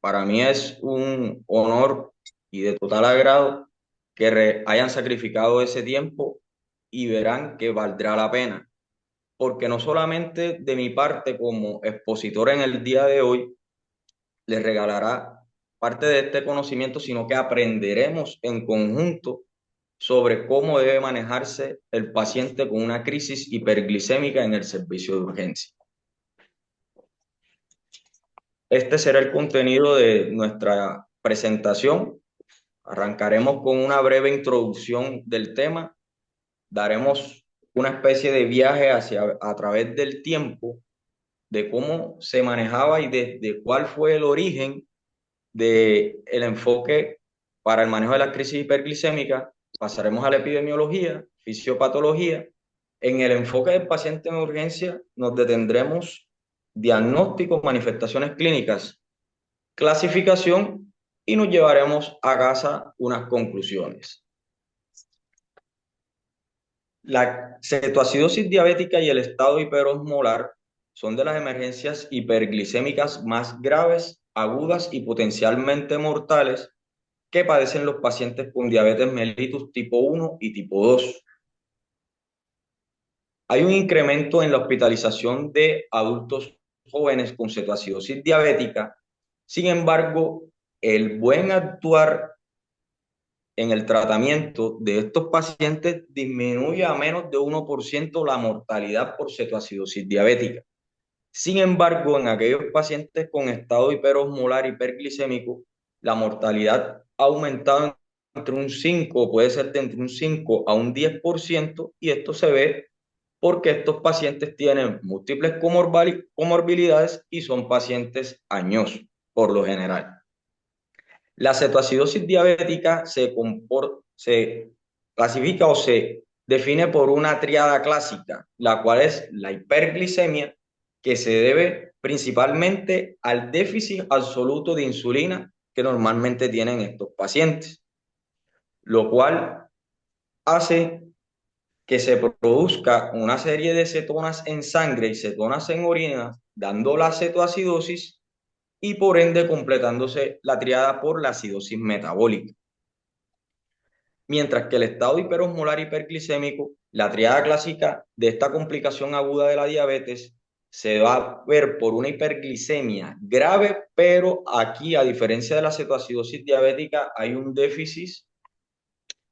Para mí es un honor y de total agrado que hayan sacrificado ese tiempo y verán que valdrá la pena, porque no solamente de mi parte como expositor en el día de hoy les regalará parte de este conocimiento, sino que aprenderemos en conjunto sobre cómo debe manejarse el paciente con una crisis hiperglicémica en el servicio de urgencia. Este será el contenido de nuestra presentación. Arrancaremos con una breve introducción del tema, daremos una especie de viaje a través del tiempo de cómo se manejaba y de cuál fue el origen del enfoque para el manejo de la crisis hiperglicémica. Pasaremos a la epidemiología, fisiopatología. En el enfoque del paciente en urgencia nos detendremos diagnóstico, manifestaciones clínicas, clasificación y nos llevaremos a casa unas conclusiones. La cetoacidosis diabética y el estado hiperosmolar son de las emergencias hiperglicémicas más graves, agudas y potencialmente mortales que padecen los pacientes con diabetes mellitus tipo 1 y tipo 2. Hay un incremento en la hospitalización de adultos jóvenes con cetoacidosis diabética. Sin embargo, el buen actuar en el tratamiento de estos pacientes disminuye a menos de 1% la mortalidad por cetoacidosis diabética. Sin embargo, en aquellos pacientes con estado hiperosmolar hiperglicémico, la mortalidad ha aumentado entre un 5, puede ser de entre un 5 a un 10%, y esto se ve porque estos pacientes tienen múltiples comorbilidades y son pacientes añosos, por lo general. La cetoacidosis diabética se clasifica o se define por una tríada clásica, la cual es la hiperglicemia, que se debe principalmente al déficit absoluto de insulina que normalmente tienen estos pacientes, lo cual hace que se produzca una serie de cetonas en sangre y cetonas en orina, dando la cetoacidosis y por ende completándose la triada por la acidosis metabólica. Mientras que el estado hiperosmolar hiperglicémico, la triada clásica de esta complicación aguda de la diabetes, se va a ver por una hiperglicemia grave, pero aquí, a diferencia de la cetoacidosis diabética, hay un déficit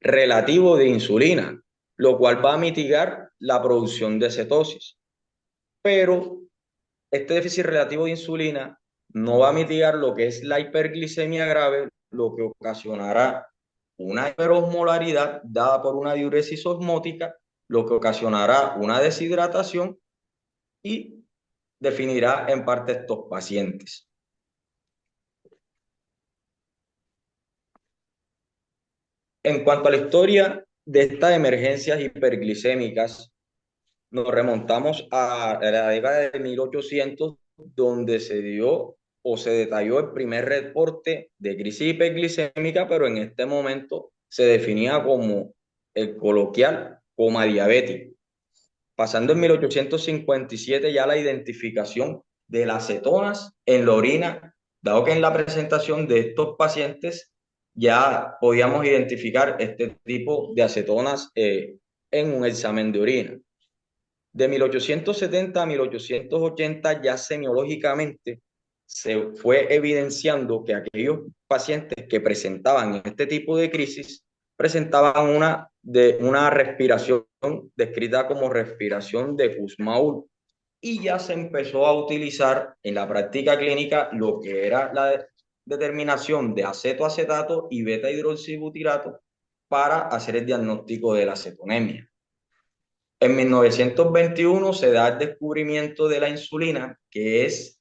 relativo de insulina, lo cual va a mitigar la producción de cetosis. Pero este déficit relativo de insulina no va a mitigar lo que es la hiperglicemia grave, lo que ocasionará una hiperosmolaridad dada por una diuresis osmótica, lo que ocasionará una deshidratación y definirá en parte estos pacientes. En cuanto a la historia de estas emergencias hiperglicémicas, nos remontamos a la década de 1800, donde se dio o se detalló el primer reporte de crisis hiperglicémica, pero en este momento se definía como el coloquial coma diabético. Pasando en 1857 ya la identificación de las cetonas en la orina, dado que en la presentación de estos pacientes ya podíamos identificar este tipo de acetonas en un examen de orina. De 1870 a 1880 ya semiológicamente se fue evidenciando que aquellos pacientes que presentaban este tipo de crisis presentaban una respiración descrita como respiración de Kussmaul, y ya se empezó a utilizar en la práctica clínica lo que era la determinación de acetoacetato y beta hidroxibutirato para hacer el diagnóstico de la cetonemia. En 1921 se da el descubrimiento de la insulina, que es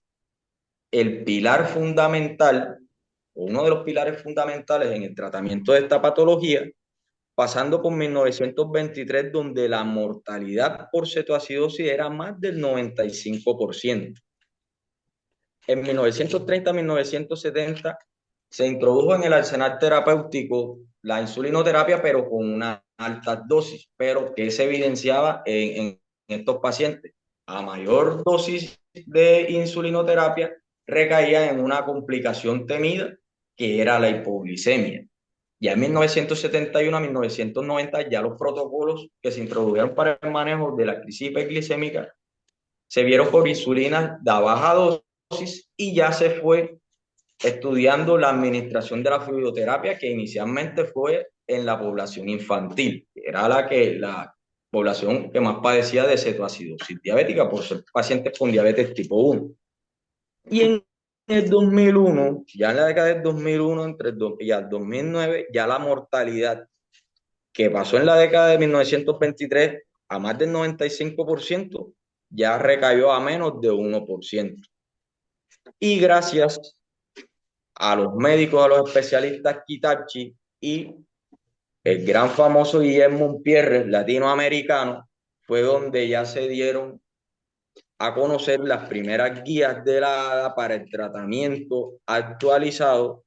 el pilar fundamental, o uno de los pilares fundamentales en el tratamiento de esta patología, pasando por 1923, donde la mortalidad por cetoacidosis era más del 95%. En 1930-1970 se introdujo en el arsenal terapéutico la insulinoterapia, pero con una alta dosis, pero que se evidenciaba en estos pacientes. A mayor dosis de insulinoterapia, recaía en una complicación temida que era la hipoglicemia. Ya en 1971 a 1990 ya los protocolos que se introdujeron para el manejo de la crisis hiperglicémica se vieron por insulina de baja dosis y ya se fue estudiando la administración de la fluidoterapia, que inicialmente fue en la población infantil, que era la población que más padecía de cetoacidosis diabética por ser pacientes con diabetes tipo 1. Y en el 2001, ya en la década del 2001, entre el y el 2009, ya la mortalidad que pasó en la década de 1923 a más del 95%, ya recayó a menos de 1%. Y gracias a los médicos, a los especialistas Kitachi y el gran famoso Guillermo Pierre, latinoamericano, fue donde ya se dieron a conocer las primeras guías de la ADA para el tratamiento actualizado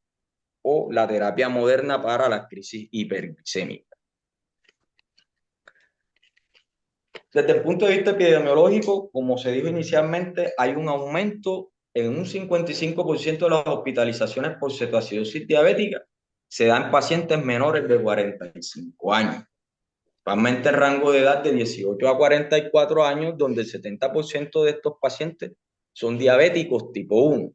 o la terapia moderna para la crisis hiperglicémica. Desde el punto de vista epidemiológico, como se dijo inicialmente, hay un aumento en un 55% de las hospitalizaciones por cetoacidosis diabética se dan pacientes menores de 45 años. Actualmente el rango de edad de 18 a 44 años, donde el 70% de estos pacientes son diabéticos tipo 1,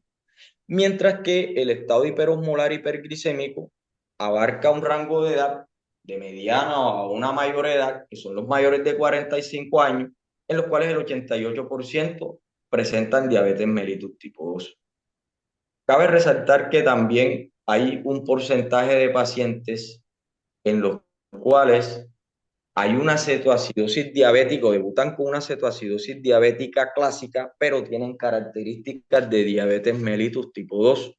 mientras que el estado hiperosmolar hiperglicémico abarca un rango de edad de mediana a una mayor edad, que son los mayores de 45 años, en los cuales el 88% presentan diabetes mellitus tipo 2. Cabe resaltar que también hay un porcentaje de pacientes en los cuales hay una cetoacidosis diabética, debutan con una cetoacidosis diabética clásica, pero tienen características de diabetes mellitus tipo 2.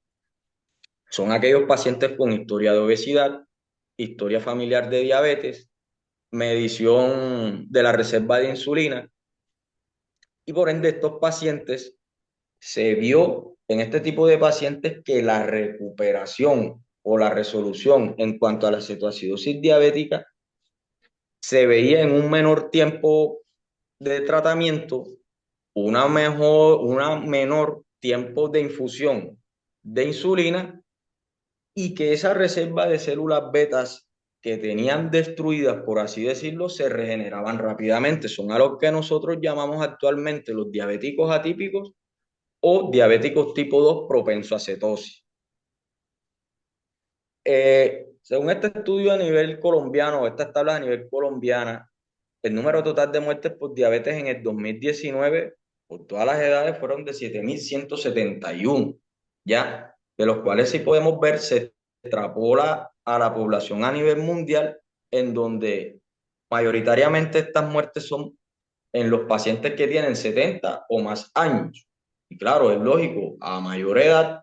Son aquellos pacientes con historia de obesidad, historia familiar de diabetes, medición de la reserva de insulina, y por ende estos pacientes se vio en este tipo de pacientes que la recuperación o la resolución en cuanto a la cetoacidosis diabética se veía en un menor tiempo de tratamiento, una menor tiempo de infusión de insulina, y que esa reserva de células betas que tenían destruidas, por así decirlo, se regeneraban rápidamente. Son a los que nosotros llamamos actualmente los diabéticos atípicos o diabéticos tipo 2 propenso a cetosis. Según este estudio a nivel colombiano, estas tablas a nivel colombiana, el número total de muertes por diabetes en el 2019 por todas las edades fueron de 7.171, ¿ya? De los cuales, si podemos ver, se extrapola a la población a nivel mundial, en donde mayoritariamente estas muertes son en los pacientes que tienen 70 o más años. Y claro, es lógico, a mayor edad,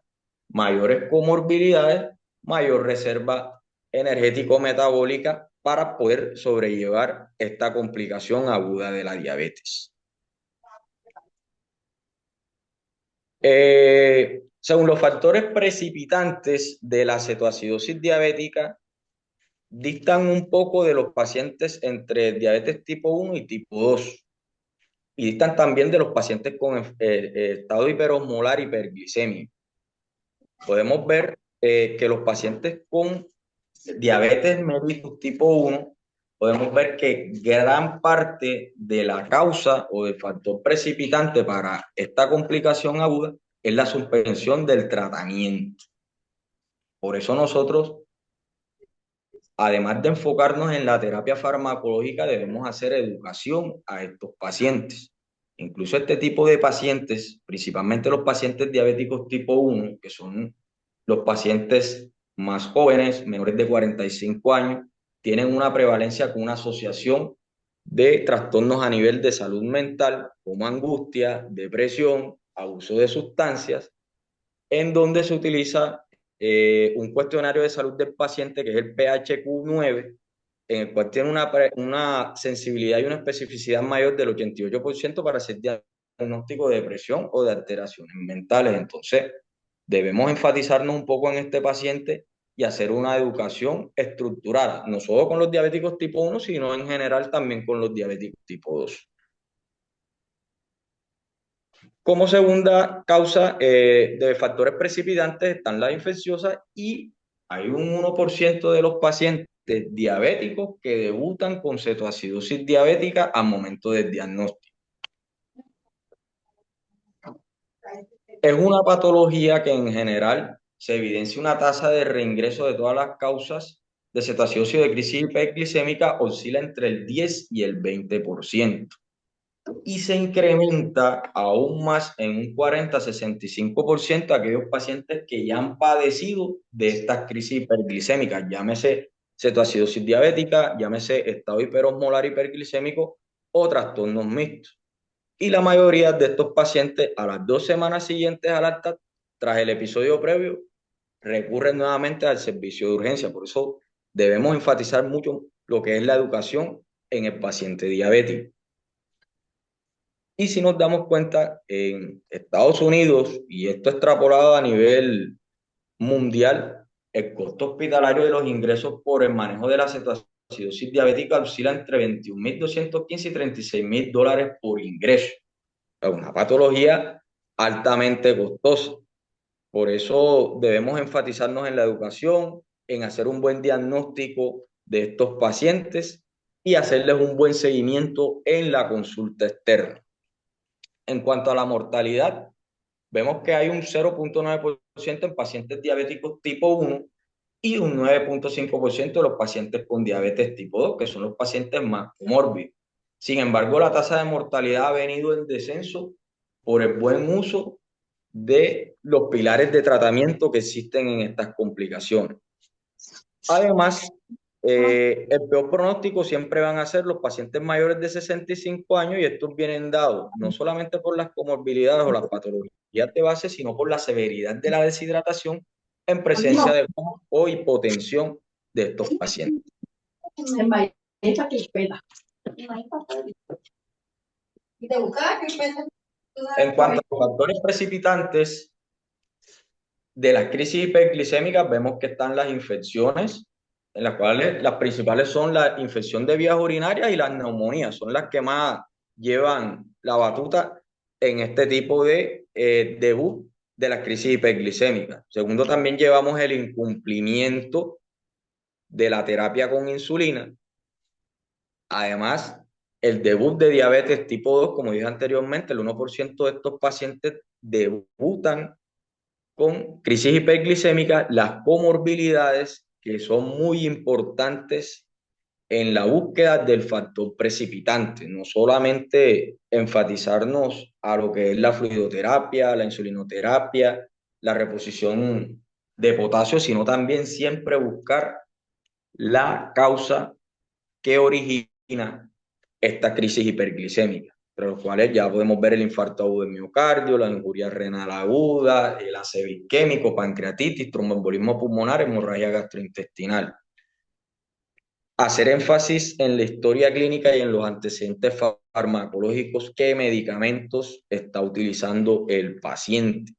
mayores comorbilidades, mayor reserva energético-metabólica para poder sobrellevar esta complicación aguda de la diabetes. Según los factores precipitantes de la cetoacidosis diabética, distan un poco de los pacientes entre diabetes tipo 1 y tipo 2. Y distan también de los pacientes con estado hiperosmolar hiperglicemia. Podemos ver que los pacientes con diabetes mellitus tipo 1, podemos ver que gran parte de la causa o del factor precipitante para esta complicación aguda es la suspensión del tratamiento. Por eso nosotros, además de enfocarnos en la terapia farmacológica, debemos hacer educación a estos pacientes. Incluso este tipo de pacientes, principalmente los pacientes diabéticos tipo 1, que son los pacientes más jóvenes, menores de 45 años, tienen una prevalencia con una asociación de trastornos a nivel de salud mental, como angustia, depresión, abuso de sustancias, en donde se utiliza un cuestionario de salud del paciente que es el PHQ-9, en el cual tiene una sensibilidad y una especificidad mayor del 88% para hacer diagnóstico de depresión o de alteraciones mentales. Entonces, debemos enfatizarnos un poco en este paciente y hacer una educación estructurada, no solo con los diabéticos tipo 1, sino en general también con los diabéticos tipo 2. Como segunda causa de factores precipitantes están las infecciosas y hay un 1% de los pacientes diabéticos que debutan con cetoacidosis diabética al momento del diagnóstico. Es una patología que en general se evidencia una tasa de reingreso de todas las causas de cetoacidosis o de crisis hiperglicémica oscila entre el 10 y el 20% y se incrementa aún más en un 40-65% aquellos pacientes que ya han padecido de estas crisis hiperglicémicas, llámese cetoacidosis diabética, llámese estado hiperosmolar hiperglicémico o trastornos mixtos. Y la mayoría de estos pacientes a las 2 semanas siguientes al alta, tras el episodio previo, recurren nuevamente al servicio de urgencia. Por eso debemos enfatizar mucho lo que es la educación en el paciente diabético. Y si nos damos cuenta, en Estados Unidos, y esto extrapolado a nivel mundial, el costo hospitalario de los ingresos por el manejo de la cetoacidosis diabética oscila entre 21.215 y $36.000 por ingreso. Es una patología altamente costosa. Por eso debemos enfatizarnos en la educación, en hacer un buen diagnóstico de estos pacientes y hacerles un buen seguimiento en la consulta externa. En cuanto a la mortalidad, vemos que hay un 0.9% en pacientes diabéticos tipo 1 y un 9.5% de los pacientes con diabetes tipo 2, que son los pacientes más comórbidos. Sin embargo, la tasa de mortalidad ha venido en descenso por el buen uso de los pilares de tratamiento que existen en estas complicaciones. Además, el peor pronóstico siempre van a ser los pacientes mayores de 65 años y estos vienen dados no solamente por las comorbilidades o las patologías de base, sino por la severidad de la deshidratación en presencia de coma o hipotensión de estos pacientes. En cuanto a los factores precipitantes de las crisis hiperglicémicas, vemos que están las infecciones, en las cuales las principales son la infección de vías urinarias y las neumonías, son las que más llevan la batuta en este tipo de debut de las crisis hiperglicémicas. Segundo, también llevamos el incumplimiento de la terapia con insulina. Además, el debut de diabetes tipo 2, como dije anteriormente, el 1% de estos pacientes debutan con crisis hiperglicémica, las comorbilidades que son muy importantes en la búsqueda del factor precipitante, no solamente enfatizarnos a lo que es la fluidoterapia, la insulinoterapia, la reposición de potasio, sino también siempre buscar la causa que origina esta crisis hiperglicémica, entre los cuales ya podemos ver el infarto agudo del miocardio, la injuria renal aguda, el ACV isquémico, pancreatitis, tromboembolismo pulmonar, hemorragia gastrointestinal. Hacer énfasis en la historia clínica y en los antecedentes farmacológicos, qué medicamentos está utilizando el paciente,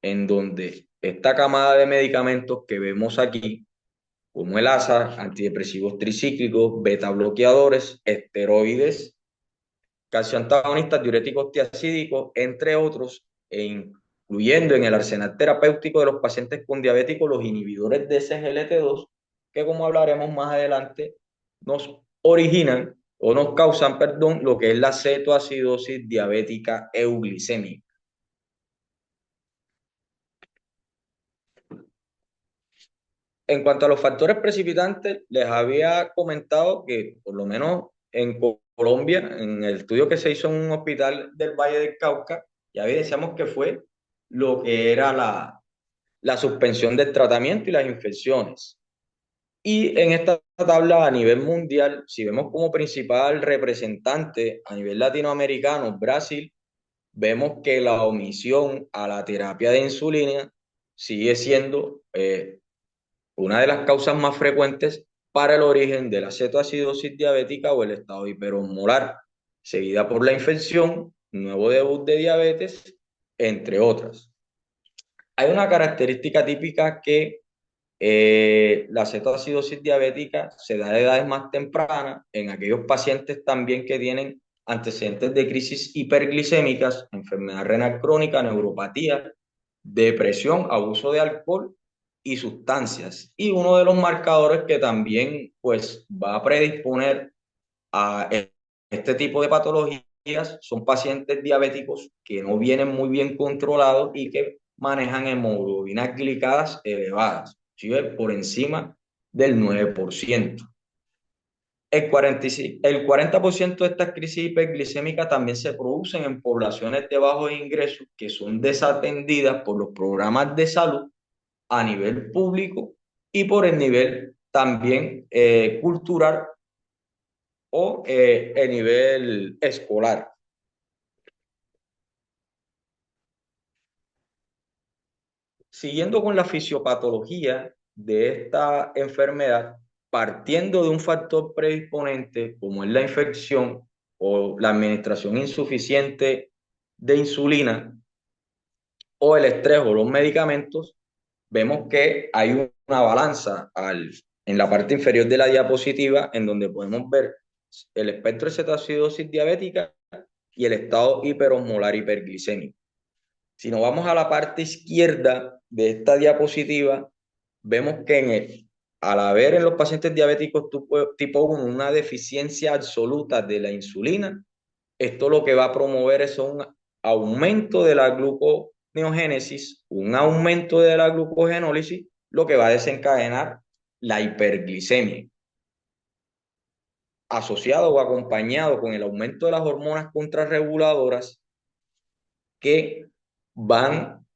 en donde esta camada de medicamentos que vemos aquí, como el ASA, antidepresivos tricíclicos, beta bloqueadores, esteroides, calcio antagonistas, diuréticos tiacídicos, entre otros, e incluyendo en el arsenal terapéutico de los pacientes con diabéticos los inhibidores de SGLT2, que como hablaremos más adelante, nos originan o nos causan, perdón, lo que es la cetoacidosis diabética euglicémica. En cuanto a los factores precipitantes, les había comentado que por lo menos en Colombia, en el estudio que se hizo en un hospital del Valle del Cauca, ya evidenciamos que fue lo que era la suspensión del tratamiento y las infecciones. Y en esta tabla a nivel mundial, si vemos como principal representante a nivel latinoamericano, Brasil, vemos que la omisión a la terapia de insulina sigue siendo una de las causas más frecuentes para el origen de la cetoacidosis diabética o el estado hiperosmolar, seguida por la infección, nuevo debut de diabetes, entre otras. Hay una característica típica que la cetoacidosis diabética se da a edades más tempranas en aquellos pacientes también que tienen antecedentes de crisis hiperglicémicas, enfermedad renal crónica, neuropatía, depresión, abuso de alcohol y sustancias. Y uno de los marcadores que también pues va a predisponer a este tipo de patologías son pacientes diabéticos que no vienen muy bien controlados y que manejan hemoglobinas glicadas elevadas, ¿sí? Por encima del 9%. El 40% de estas crisis hiperglicémicas también se producen en poblaciones de bajos ingresos que son desatendidas por los programas de salud a nivel público y por el nivel también cultural o a nivel escolar. Siguiendo con la fisiopatología de esta enfermedad, partiendo de un factor predisponente como es la infección o la administración insuficiente de insulina o el estrés o los medicamentos, vemos que hay una balanza en la parte inferior de la diapositiva en donde podemos ver el espectro de cetoacidosis diabética y el estado hiperosmolar hiperglicémico. Si nos vamos a la parte izquierda de esta diapositiva, vemos que al haber en los pacientes diabéticos tipo 1 una deficiencia absoluta de la insulina, esto lo que va a promover es un aumento de la gluconeogénesis, un aumento de la glucogenólisis, lo que va a desencadenar la hiperglicemia. Asociado o acompañado con el aumento de las hormonas contrarreguladoras que van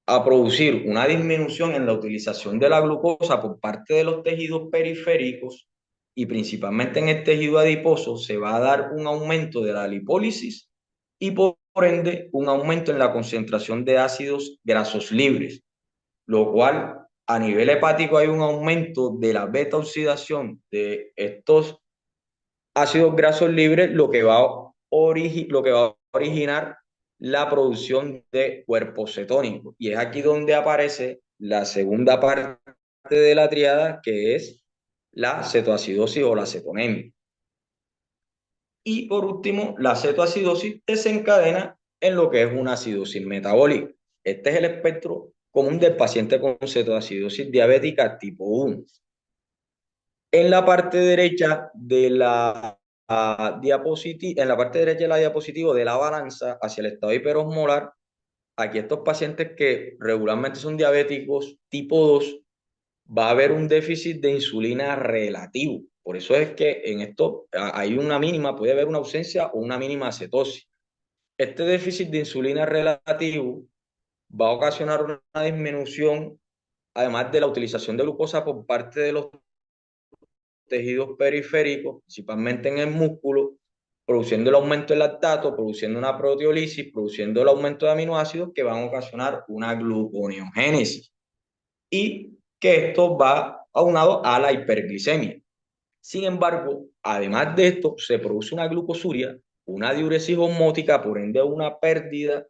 a producir una disminución en la utilización de la glucosa por parte de los tejidos periféricos y principalmente en el tejido adiposo se va a dar un aumento de la lipólisis y por ende un aumento en la concentración de ácidos grasos libres, lo cual a nivel hepático hay un aumento de la beta oxidación de estos ácidos grasos libres, lo que va a originar la producción de cuerpos cetónicos. Y es aquí donde aparece la segunda parte de la triada, que es la cetoacidosis o la cetonemia. Y por último, la cetoacidosis desencadena en lo que es una acidosis metabólica. Este es el espectro común del paciente con cetoacidosis diabética tipo 1. En la parte derecha de la diapositiva, en la parte derecha de la diapositiva de la balanza hacia el estado hiperosmolar, aquí estos pacientes que regularmente son diabéticos tipo 2, va a haber un déficit de insulina relativo. Por eso es que en esto hay una mínima, puede haber una ausencia o una mínima cetosis. Este déficit de insulina relativo va a ocasionar una disminución, además de la utilización de glucosa por parte de los tejidos periféricos, principalmente en el músculo, produciendo el aumento del lactato, produciendo una proteólisis, produciendo el aumento de aminoácidos que van a ocasionar una gluconeogénesis y que esto va aunado a la hiperglicemia. Sin embargo, además de esto, se produce una glucosuria, una diuresis osmótica, por ende una pérdida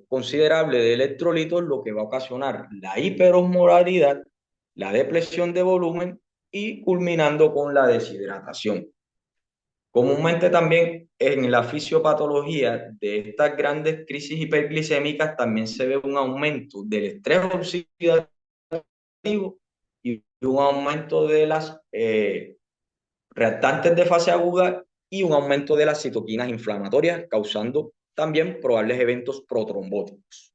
considerable de electrolitos, lo que va a ocasionar la hiperosmolaridad, la depresión de volumen y culminando con la deshidratación. Comúnmente también en la fisiopatología de estas grandes crisis hiperglicémicas también se ve un aumento del estrés oxidativo y un aumento de las reactantes de fase aguda y un aumento de las citoquinas inflamatorias, causando también probables eventos protrombóticos.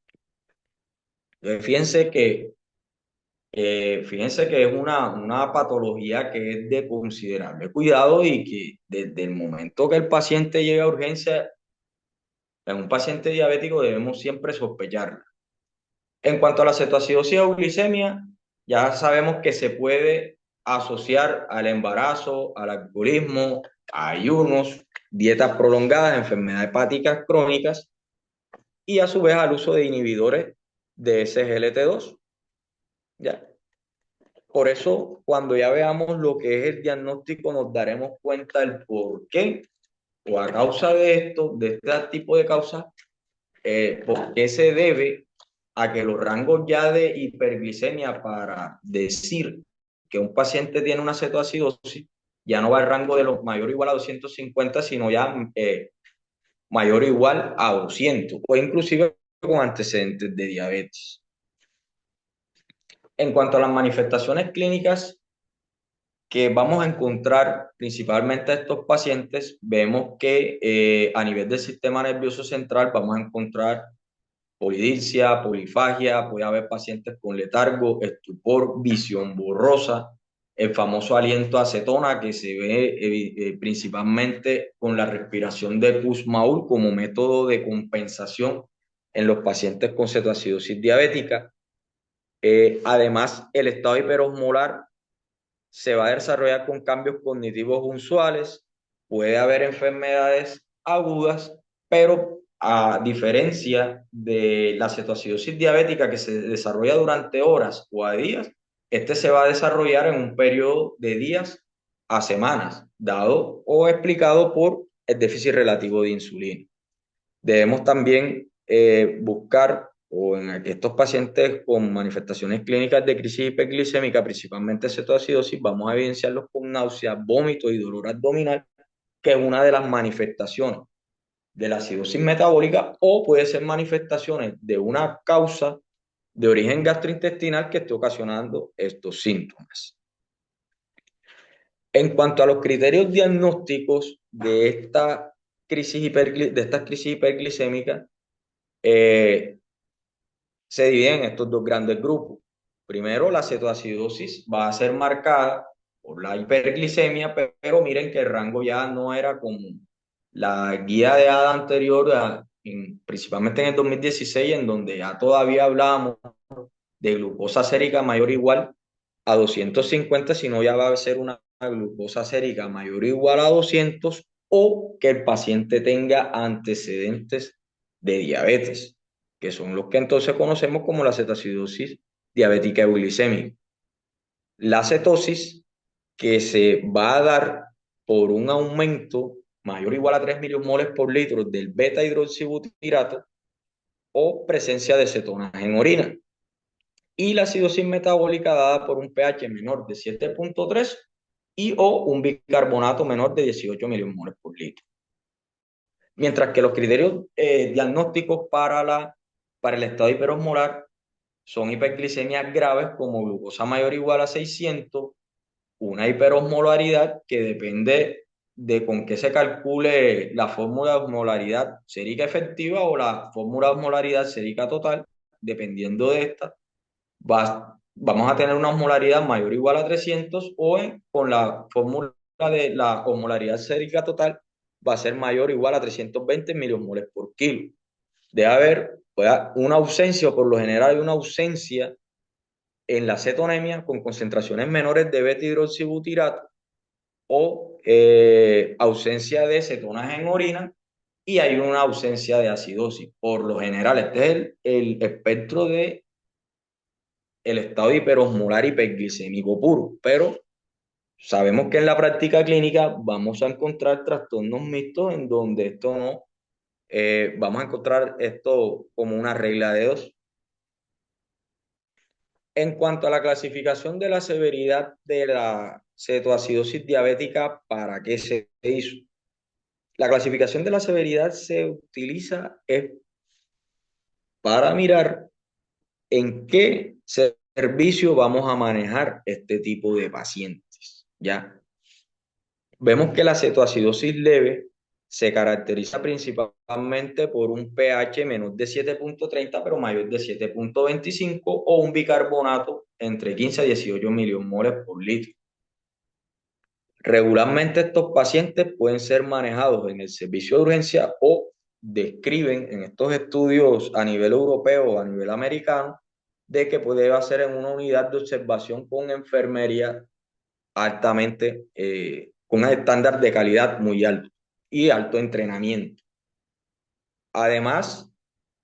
Fíjense que es una patología que es de considerable cuidado y que desde el momento que el paciente llega a urgencia, en un paciente diabético debemos siempre sospecharla. En cuanto a la cetoacidosis o glicemia, ya sabemos que se puede asociar al embarazo, al alcoholismo, a ayunos, dietas prolongadas, enfermedades hepáticas crónicas y a su vez al uso de inhibidores de SGLT2. ¿Ya? Por eso, cuando ya veamos lo que es el diagnóstico, nos daremos cuenta del por qué o a causa de esto, de este tipo de causas, por qué se debe a que los rangos ya de hiperglicemia para decir que un paciente tiene una cetoacidosis ya no va al rango de los mayor o igual a 250, sino ya mayor o igual a 200, o inclusive con antecedentes de diabetes. En cuanto a las manifestaciones clínicas que vamos a encontrar principalmente a estos pacientes, vemos que a nivel del sistema nervioso central vamos a encontrar polidipsia, polifagia, puede haber pacientes con letargo, estupor, visión borrosa, el famoso aliento a acetona que se ve principalmente con la respiración de Kussmaul como método de compensación en los pacientes con cetoacidosis diabética. Además, el estado hiperosmolar se va a desarrollar con cambios cognitivos usuales, puede haber enfermedades agudas, pero a diferencia de la cetoacidosis diabética que se desarrolla durante horas o a días, este se va a desarrollar en un periodo de días a semanas, dado o explicado por el déficit relativo de insulina. Debemos también buscar, o en estos pacientes con manifestaciones clínicas de crisis hiperglicémica, principalmente cetoacidosis, vamos a evidenciarlos con náusea, vómito y dolor abdominal, que es una de las manifestaciones de la acidosis metabólica, o puede ser manifestaciones de una causa de origen gastrointestinal que esté ocasionando estos síntomas. En cuanto a los criterios diagnósticos de estas crisis hiperglicémicas, se dividen en estos dos grandes grupos. Primero, la cetoacidosis va a ser marcada por la hiperglicemia, pero miren que el rango ya no era como la guía de ADA anterior, principalmente en el 2016, en donde ya todavía hablábamos de glucosa sérica mayor o igual a 250, sino ya va a ser una glucosa sérica mayor o igual a 200, o que el paciente tenga antecedentes de diabetes, que son los que entonces conocemos como la cetoacidosis diabética euglicémica. La cetosis que se va a dar por un aumento mayor o igual a 3 milimoles por litro del beta hidroxibutirato o presencia de cetonas en orina. Y la acidosis metabólica dada por un pH menor de 7.3 y o un bicarbonato menor de 18 milimoles por litro. Mientras que los criterios diagnósticos para el estado hiperosmolar son hiperglicemias graves como glucosa mayor o igual a 600, una hiperosmolaridad que depende de con qué se calcule la fórmula de osmolaridad sérica efectiva o la fórmula de osmolaridad sérica total, dependiendo de esta, vamos a tener una osmolaridad mayor o igual a 300 o con la fórmula de la osmolaridad sérica total va a ser mayor o igual a 320 milimoles por kilo. Debe haber una ausencia, o por lo general hay una ausencia en la cetonemia con concentraciones menores de beta hidroxibutirato o ausencia de cetonas en orina, y hay una ausencia de acidosis. Por lo general, este es el espectro de el estado hiperosmolar hiperglicémico puro, pero sabemos que en la práctica clínica vamos a encontrar trastornos mixtos en donde esto no, vamos a encontrar esto como una regla de dos. En cuanto a la clasificación de la severidad de la cetoacidosis diabética, ¿para qué se hizo? La clasificación de la severidad se utiliza para mirar en qué servicio vamos a manejar este tipo de pacientes, ¿ya? Vemos que la cetoacidosis leve se caracteriza principalmente por un pH menor de 7.30 pero mayor de 7.25 o un bicarbonato entre 15 a 18 milimoles por litro. Regularmente estos pacientes pueden ser manejados en el servicio de urgencia o describen en estos estudios a nivel europeo o a nivel americano de que puede ser en una unidad de observación con enfermería altamente, con un estándar de calidad muy alto y alto entrenamiento. Además,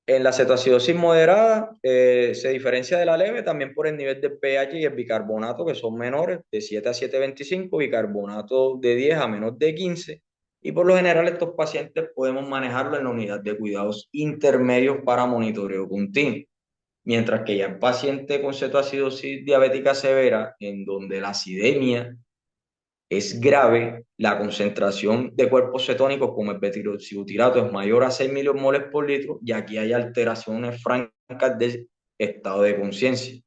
en la cetoacidosis moderada se diferencia de la leve también por el nivel de pH y el bicarbonato, que son menores, de 7 a 7.25, bicarbonato de 10 a menos de 15, y por lo general estos pacientes podemos manejarlo en la unidad de cuidados intermedios para monitoreo continuo. Mientras que ya el paciente con cetoacidosis diabética severa, en donde la acidemia es grave, la concentración de cuerpos cetónicos como el betiroxibutirato es mayor a 6 milimoles por litro y aquí hay alteraciones francas del estado de conciencia.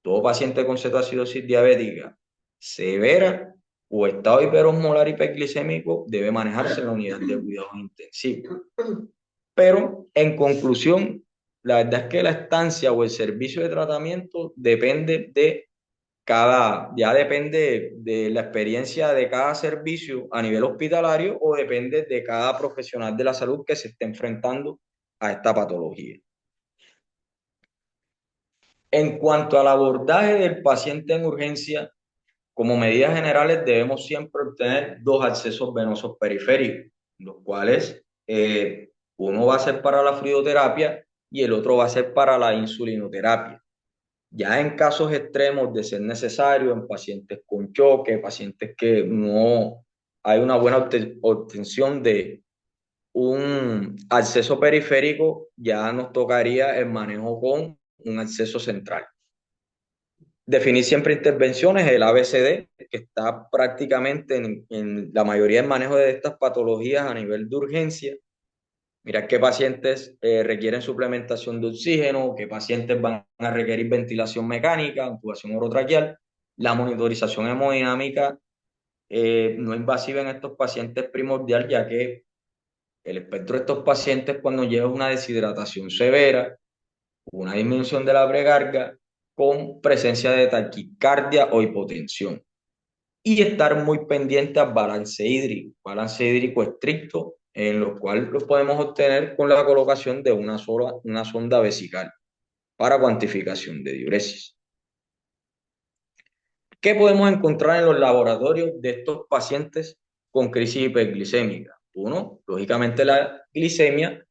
Todo paciente con cetoacidosis diabética severa o estado hiperosmolar hiperglicémico debe manejarse en la unidad de cuidados intensivos. Pero en conclusión, la verdad es que la estancia o el servicio de tratamiento depende de ya depende de la experiencia de cada servicio a nivel hospitalario o depende de cada profesional de la salud que se esté enfrentando a esta patología. En cuanto al abordaje del paciente en urgencia, como medidas generales debemos siempre obtener dos accesos venosos periféricos, los cuales uno va a ser para la fluidoterapia y el otro va a ser para la insulinoterapia. Ya en casos extremos de ser necesario, en pacientes con choque, pacientes que no hay una buena obtención de un acceso periférico, ya nos tocaría el manejo con un acceso central. Definir siempre intervenciones, el ABCD, que está prácticamente en la mayoría del manejo de estas patologías a nivel de urgencia. Mira qué pacientes requieren suplementación de oxígeno, qué pacientes van a requerir ventilación mecánica, intubación orotraqueal. La monitorización hemodinámica no invasiva en estos pacientes es primordial, ya que el espectro de estos pacientes cuando lleva una deshidratación severa, una disminución de la precarga, con presencia de taquicardia o hipotensión. Y estar muy pendiente al balance hídrico estricto, en lo cual lo podemos obtener con la colocación de una sonda vesical para cuantificación de diuresis. ¿Qué podemos encontrar en los laboratorios de estos pacientes con crisis hiperglicémica? Uno, lógicamente la glicemia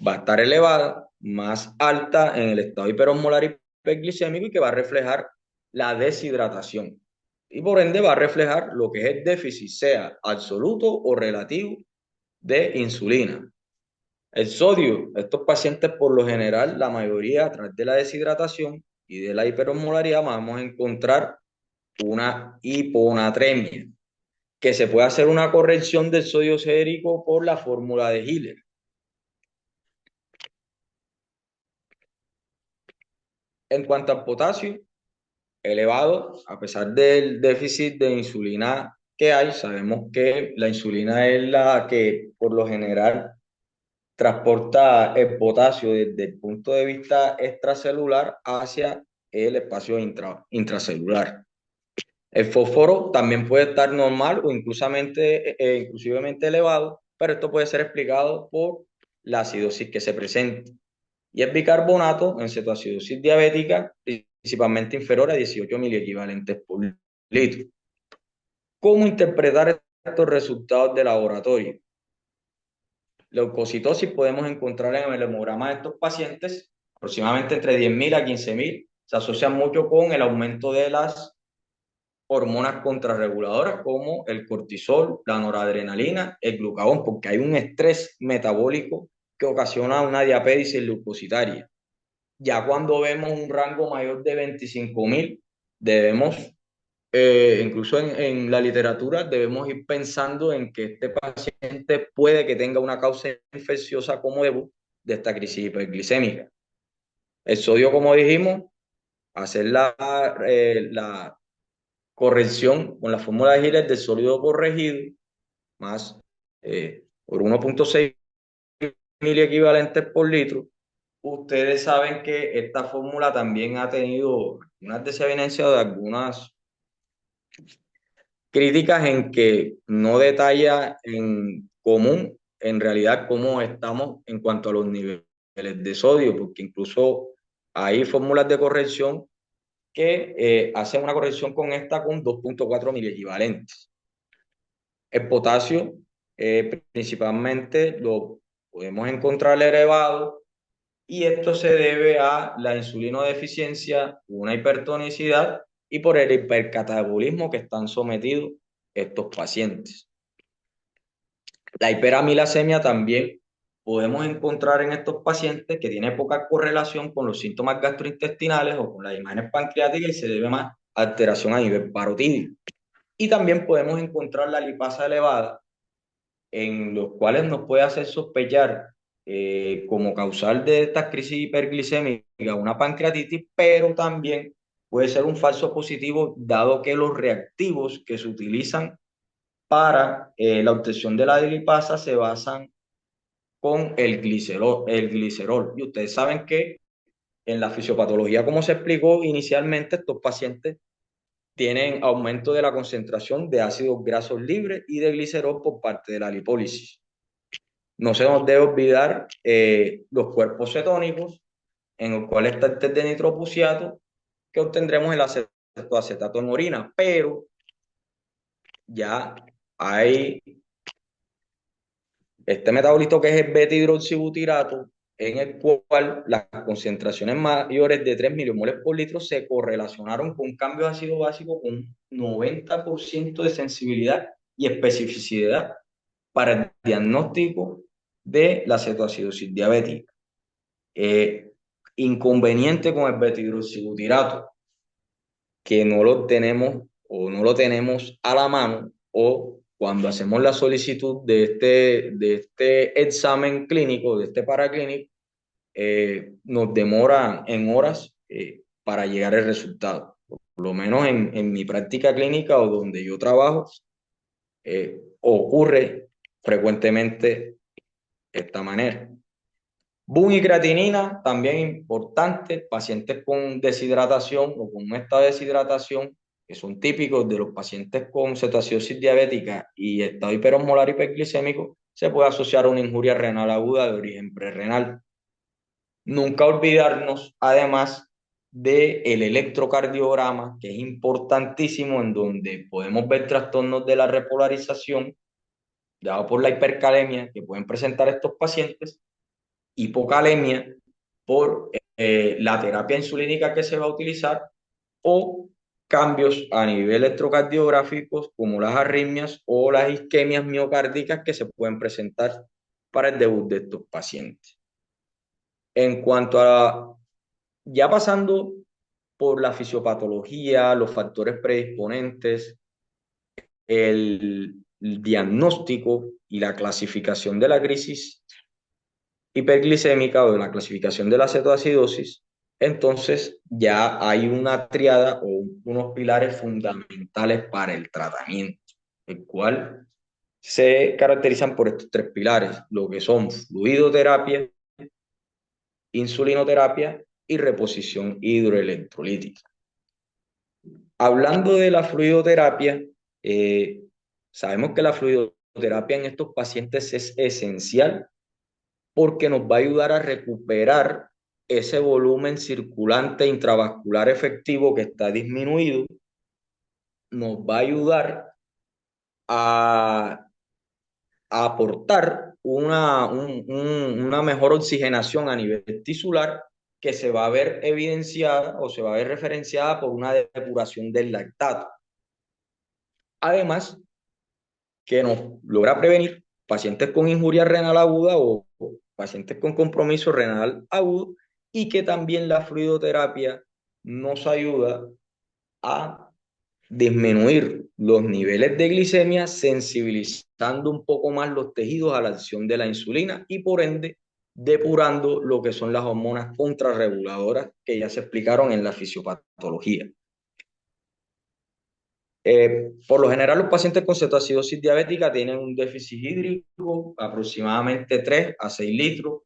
va a estar elevada, más alta en el estado hiperosmolar hiperglicémico y que va a reflejar la deshidratación. Y por ende va a reflejar lo que es el déficit, sea absoluto o relativo, de insulina. El sodio, estos pacientes por lo general, la mayoría a través de la deshidratación y de la hiperosmolaridad vamos a encontrar una hiponatremia, que se puede hacer una corrección del sodio sérico por la fórmula de Hiller. En cuanto al potasio, elevado, a pesar del déficit de insulina que hay, sabemos que la insulina es la que por lo general transporta el potasio desde el punto de vista extracelular hacia el espacio intracelular. El fósforo también puede estar normal o inclusivemente elevado, pero esto puede ser explicado por la acidosis que se presenta. Y el bicarbonato en cetoacidosis diabética, principalmente inferior a 18 miliequivalentes por litro. ¿Cómo interpretar estos resultados de laboratorio? Leucocitosis podemos encontrar en el hemograma de estos pacientes, aproximadamente entre 10.000 a 15.000. Se asocia mucho con el aumento de las hormonas contrarreguladoras como el cortisol, la noradrenalina, el glucagón, porque hay un estrés metabólico que ocasiona una diapédisis leucocitaria. Ya cuando vemos un rango mayor de 25.000, debemos, incluso en la literatura, debemos ir pensando en que este paciente puede que tenga una causa infecciosa como debut de esta crisis hiperglicémica. El sodio, como dijimos, hacer la corrección con la fórmula de Hiller del sólido corregido más por 1.6 miliequivalentes por litro. Ustedes saben que esta fórmula también ha tenido unas desavenencias de algunas críticas en que no detalla en común, en realidad, cómo estamos en cuanto a los niveles de sodio, porque incluso hay fórmulas de corrección que hacen una corrección con esta con 2.4 miliequivalentes. El potasio, principalmente, lo podemos encontrar elevado y esto se debe a la insulinodeficiencia, una hipertonicidad y por el hipercatabolismo que están sometidos estos pacientes. La hiperamilasemia también podemos encontrar en estos pacientes que tiene poca correlación con los síntomas gastrointestinales o con las imágenes pancreáticas y se debe más a alteración a nivel parotídeo. Y también podemos encontrar la lipasa elevada, en los cuales nos puede hacer sospechar como causal de esta crisis hiperglicémica una pancreatitis, pero también puede ser un falso positivo, dado que los reactivos que se utilizan para la obtención de la lipasa se basan con el glicerol. Y ustedes saben que en la fisiopatología, como se explicó inicialmente, estos pacientes tienen aumento de la concentración de ácidos grasos libres y de glicerol por parte de la lipólisis. No se nos debe olvidar los cuerpos cetónicos, en el cual está el test de nitropuciato, que obtendremos el acetato en orina, pero ya hay este metabolito que es el beta-hidroxibutirato, en el cual las concentraciones mayores de 3 milimoles por litro se correlacionaron con cambios de ácido básico con 90% de sensibilidad y especificidad para el diagnóstico de la cetoacidosis diabética. Inconveniente con el beta-hidroxibutirato, que no lo tenemos o no lo tenemos a la mano, o cuando hacemos la solicitud de este examen clínico, de este paraclínico, nos demora en horas para llegar al resultado. Por lo menos en mi práctica clínica o donde yo trabajo, ocurre frecuentemente de esta manera. Boom y creatinina, también importante, pacientes con deshidratación o con un estado de deshidratación, que son típicos de los pacientes con cetoacidosis diabética y estado hiperosmolar hiperglicémico, se puede asociar a una injuria renal aguda de origen prerrenal. Nunca olvidarnos, además, del electrocardiograma, que es importantísimo, en donde podemos ver trastornos de la repolarización, dado por la hipercalemia que pueden presentar estos pacientes, hipocalemia por la terapia insulínica que se va a utilizar, o cambios a nivel electrocardiográficos como las arritmias o las isquemias miocárdicas que se pueden presentar para el debut de estos pacientes. En cuanto a, ya pasando por la fisiopatología, los factores predisponentes, el diagnóstico y la clasificación de la crisis hiperglicémica o de la clasificación de la cetoacidosis, entonces ya hay una triada o unos pilares fundamentales para el tratamiento, el cual se caracterizan por estos tres pilares, lo que son fluidoterapia, insulinoterapia y reposición hidroelectrolítica. Hablando de la fluidoterapia, sabemos que la fluidoterapia en estos pacientes es esencial porque nos va a ayudar a recuperar ese volumen circulante intravascular efectivo que está disminuido, nos va a ayudar a, a aportar una mejor oxigenación a nivel tisular, que se va a ver evidenciada o se va a ver referenciada por una depuración del lactato. Además, que nos logra prevenir pacientes con injuria renal aguda o pacientes con compromiso renal agudo, y que también la fluidoterapia nos ayuda a disminuir los niveles de glicemia, sensibilizando un poco más los tejidos a la acción de la insulina y por ende depurando lo que son las hormonas contrarreguladoras que ya se explicaron en la fisiopatología. Por lo general, los pacientes con cetoacidosis diabética tienen un déficit hídrico aproximadamente 3 a 6 litros,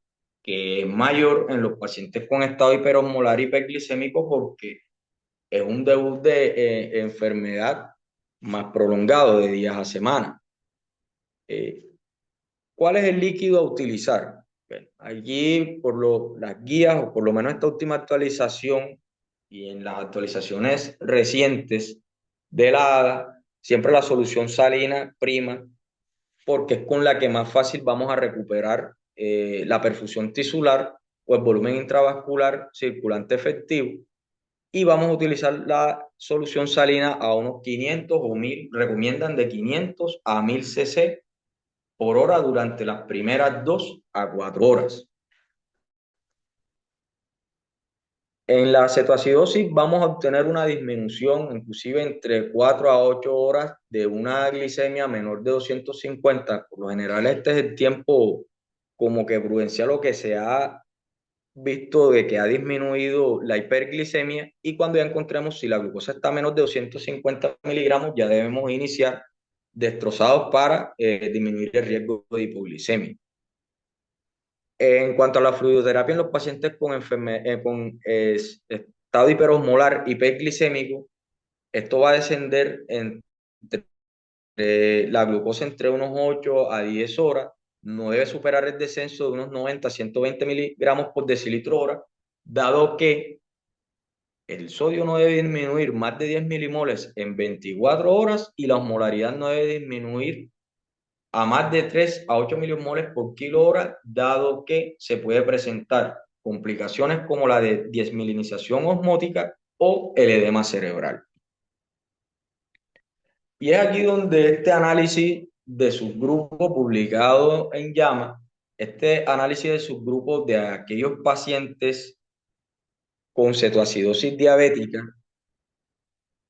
que es mayor en los pacientes con estado hiperosmolar hiperglicémico porque es un debut de enfermedad más prolongado de días a semana. ¿Cuál es el líquido a utilizar? Bueno, allí las guías, o por lo menos esta última actualización y en las actualizaciones recientes de la ADA, siempre la solución salina prima, porque es con la que más fácil vamos a recuperar la perfusión tisular o el volumen intravascular circulante efectivo, y vamos a utilizar la solución salina a unos 500 o 1000, recomiendan de 500 a 1000 cc por hora durante las primeras 2 a 4 horas. En la cetoacidosis vamos a obtener una disminución, inclusive entre 4 a 8 horas, de una glicemia menor de 250. Por lo general, este es el tiempo como que prudencial o que se ha visto de que ha disminuido la hiperglicemia, y cuando ya encontremos si la glucosa está a menos de 250 miligramos, ya debemos iniciar destrozados para disminuir el riesgo de hipoglicemia. En cuanto a la fluidoterapia en los pacientes con estado hiperosmolar hiperglicémico, esto va a descender entre la glucosa entre unos 8 a 10 horas, no debe superar el descenso de unos 90 a 120 miligramos por decilitro hora, dado que el sodio no debe disminuir más de 10 milimoles en 24 horas y la osmolaridad no debe disminuir a más de 3 a 8 milimoles por kilo hora, dado que se puede presentar complicaciones como la de desmielinización osmótica o el edema cerebral. Y es aquí donde este análisis de subgrupo publicado en JAMA, este análisis de subgrupos de aquellos pacientes con cetoacidosis diabética,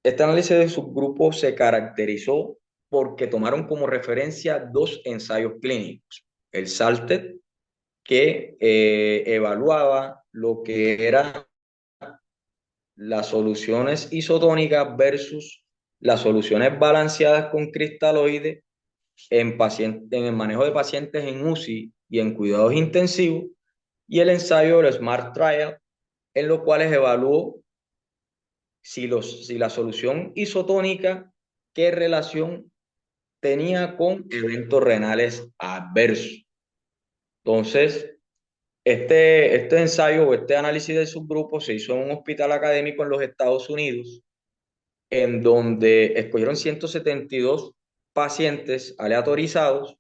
este análisis de subgrupos se caracterizó porque tomaron como referencia dos ensayos clínicos. El SALTED, que evaluaba lo que eran las soluciones isotónicas versus las soluciones balanceadas con cristaloides en el manejo de pacientes en UCI y en cuidados intensivos, y el ensayo del SMART Trial, en los cuales evaluó si la solución isotónica, qué relación tenía con eventos renales adversos. Entonces, este ensayo o este análisis de subgrupo se hizo en un hospital académico en los Estados Unidos, en donde escogieron 172 pacientes aleatorizados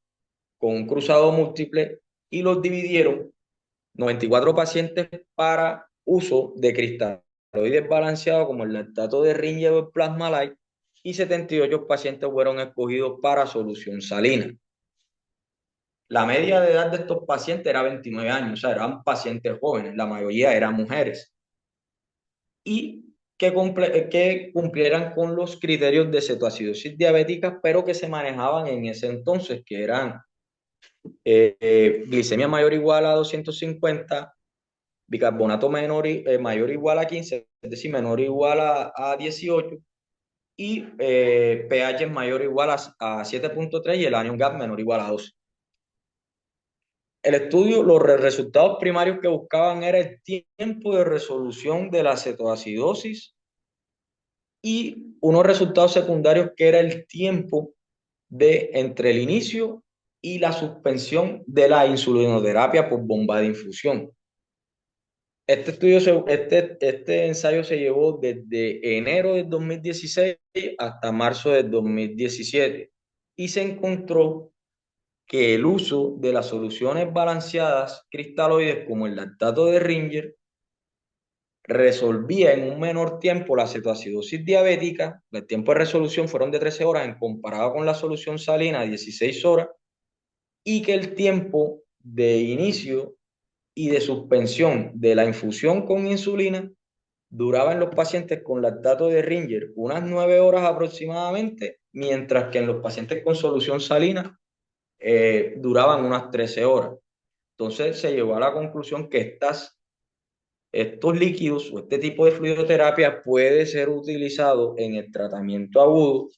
con un cruzado múltiple y los dividieron 94 pacientes para uso de cristaloides balanceados como el lactato de Ringer o el Plasma Light, y 78 pacientes fueron escogidos para solución salina. La media de edad de estos pacientes era 29 años, o sea, eran pacientes jóvenes, la mayoría eran mujeres, y que cumplieran con los criterios de cetoacidosis diabética, pero que se manejaban en ese entonces, que eran glicemia mayor o igual a 250, bicarbonato mayor o igual a 15, es decir, menor o igual a 18, y pH mayor o igual a 7.3 y el anion gap menor o igual a 12. El estudio, los resultados primarios que buscaban era el tiempo de resolución de la cetoacidosis y unos resultados secundarios que era el tiempo de entre el inicio y la suspensión de la insulinoterapia por bomba de infusión. Este ensayo se llevó desde enero del 2016 hasta marzo del 2017 y se encontró que el uso de las soluciones balanceadas cristaloides como el lactato de Ringer resolvía en un menor tiempo la cetoacidosis diabética. El tiempo de resolución fueron de 13 horas en comparado con la solución salina de 16 horas, y que el tiempo de inicio y de suspensión de la infusión con insulina duraba en los pacientes con lactato de Ringer unas 9 horas aproximadamente, mientras que en los pacientes con solución salina duraban unas 13 horas. Entonces se llegó a la conclusión que estos líquidos o este tipo de fluidoterapia puede ser utilizado en el tratamiento agudo.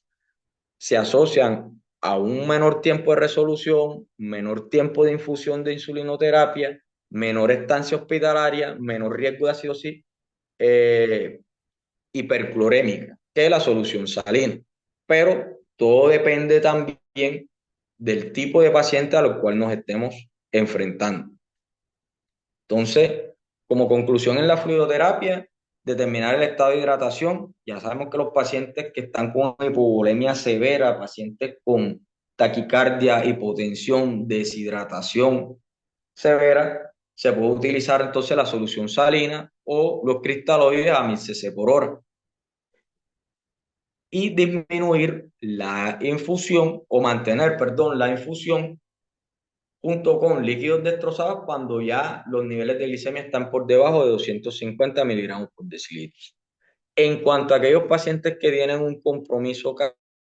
Se asocian a un menor tiempo de resolución, menor tiempo de infusión de insulinoterapia, menor estancia hospitalaria, menor riesgo de acidosis eh, hiperclorémica que la solución salina. Pero todo depende también del tipo de paciente a lo cual nos estemos enfrentando. Entonces, como conclusión en la fluidoterapia, determinar el estado de hidratación. Ya sabemos que los pacientes que están con hipovolemia severa, pacientes con taquicardia, hipotensión, deshidratación severa, se puede utilizar entonces la solución salina o los cristaloides a 1000 cc por hora, y disminuir la infusión o mantener, perdón, la infusión junto con líquidos destrozados cuando ya los niveles de glicemia están por debajo de 250 miligramos por decilitro. En cuanto a aquellos pacientes que tienen un compromiso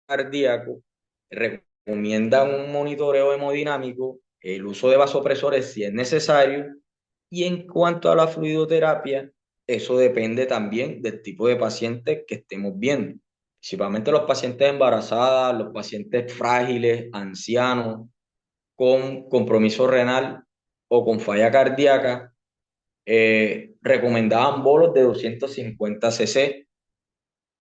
cardíaco, recomiendan un monitoreo hemodinámico, el uso de vasopresores si es necesario, y en cuanto a la fluidoterapia, eso depende también del tipo de paciente que estemos viendo. Principalmente los pacientes embarazadas, los pacientes frágiles, ancianos, con compromiso renal o con falla cardíaca, recomendaban bolos de 250 cc,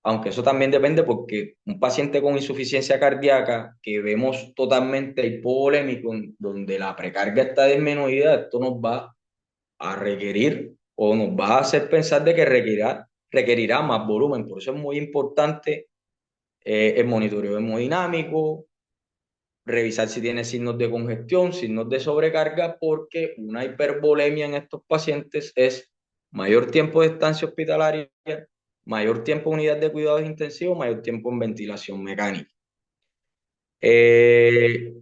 aunque eso también depende porque un paciente con insuficiencia cardíaca que vemos totalmente hipovolémico, donde la precarga está disminuida, esto nos va a requerir o nos va a hacer pensar de que requerirá más volumen. Por eso es muy importante el monitoreo hemodinámico, revisar si tiene signos de congestión, signos de sobrecarga, porque una hipervolemia en estos pacientes es mayor tiempo de estancia hospitalaria, mayor tiempo en unidad de cuidados intensivos, mayor tiempo en ventilación mecánica.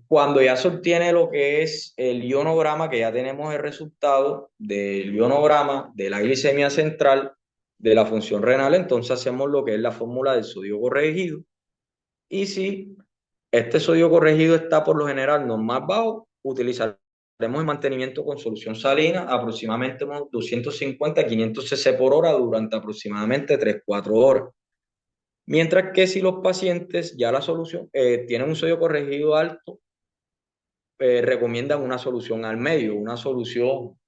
Cuando ya se obtiene lo que es el ionograma, que ya tenemos el resultado del ionograma de la glicemia central, de la función renal, entonces hacemos lo que es la fórmula del sodio corregido. Y si este sodio corregido está por lo general no más bajo, utilizaremos el mantenimiento con solución salina, aproximadamente unos 250 a 500 cc por hora durante aproximadamente 3-4 horas. Mientras que si los pacientes ya la solución tienen un sodio corregido alto, recomiendan una solución al medio, una solución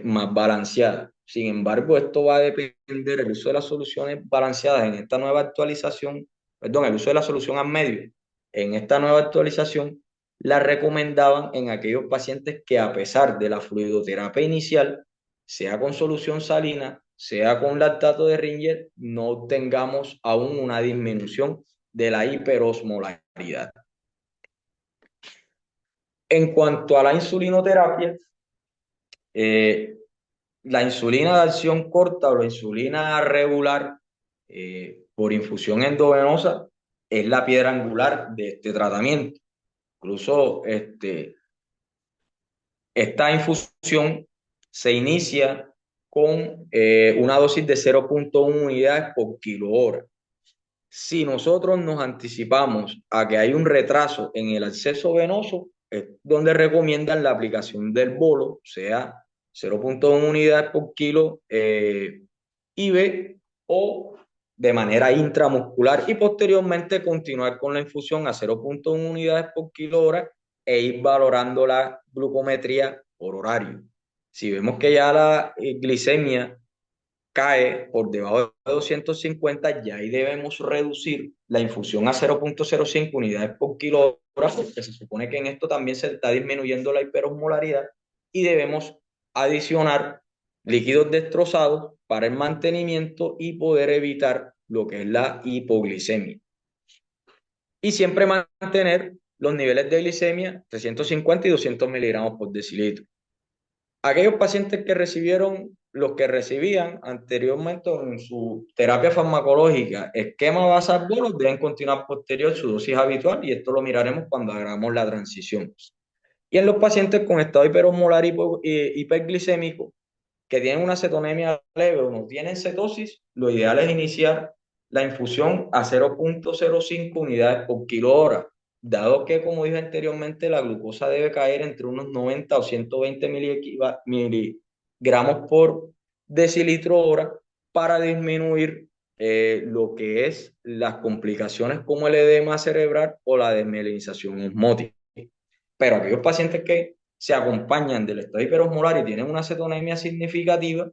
más balanceada. Sin embargo, esto va a depender del uso de las soluciones balanceadas en esta nueva actualización, perdón, el uso de la solución al medio en esta nueva actualización, la recomendaban en aquellos pacientes que a pesar de la fluidoterapia inicial, sea con solución salina, sea con lactato de Ringer, no tengamos aún una disminución de la hiperosmolaridad. En cuanto a la insulinoterapia, la insulina de acción corta o la insulina regular por infusión endovenosa es la piedra angular de este tratamiento. Incluso esta infusión se inicia con una dosis de 0.1 unidades por kilo hora. Si nosotros nos anticipamos a que hay un retraso en el acceso venoso, es donde recomiendan la aplicación del bolo, sea 0.1 unidades por kilo IV o de manera intramuscular, y posteriormente continuar con la infusión a 0.1 unidades por kilo hora e ir valorando la glucometría por horario. Si vemos que ya la glicemia cae por debajo de 250, ya ahí debemos reducir la infusión a 0.05 unidades por kilo hora, porque se supone que en esto también se está disminuyendo la hiperosmolaridad, y debemos adicionar líquidos destrozados para el mantenimiento y poder evitar lo que es la hipoglicemia. Y siempre mantener los niveles de glicemia 350 y 200 miligramos por decilitro. Aquellos pacientes que recibieron, los que recibían anteriormente en su terapia farmacológica esquema basal bolos, deben continuar posterior su dosis habitual, y esto lo miraremos cuando hagamos la transición. Y en los pacientes con estado hiperosmolar hiperglicémico que tienen una cetonemia leve o no tienen cetosis, lo ideal es iniciar la infusión a 0.05 unidades por kilo hora, dado que, como dije anteriormente, la glucosa debe caer entre unos 90 o 120 miligramos por decilitro hora para disminuir lo que es las complicaciones como el edema cerebral o la desmielinización osmótica. Pero aquellos pacientes que se acompañan del estado hiperosmolar y tienen una cetonemia significativa,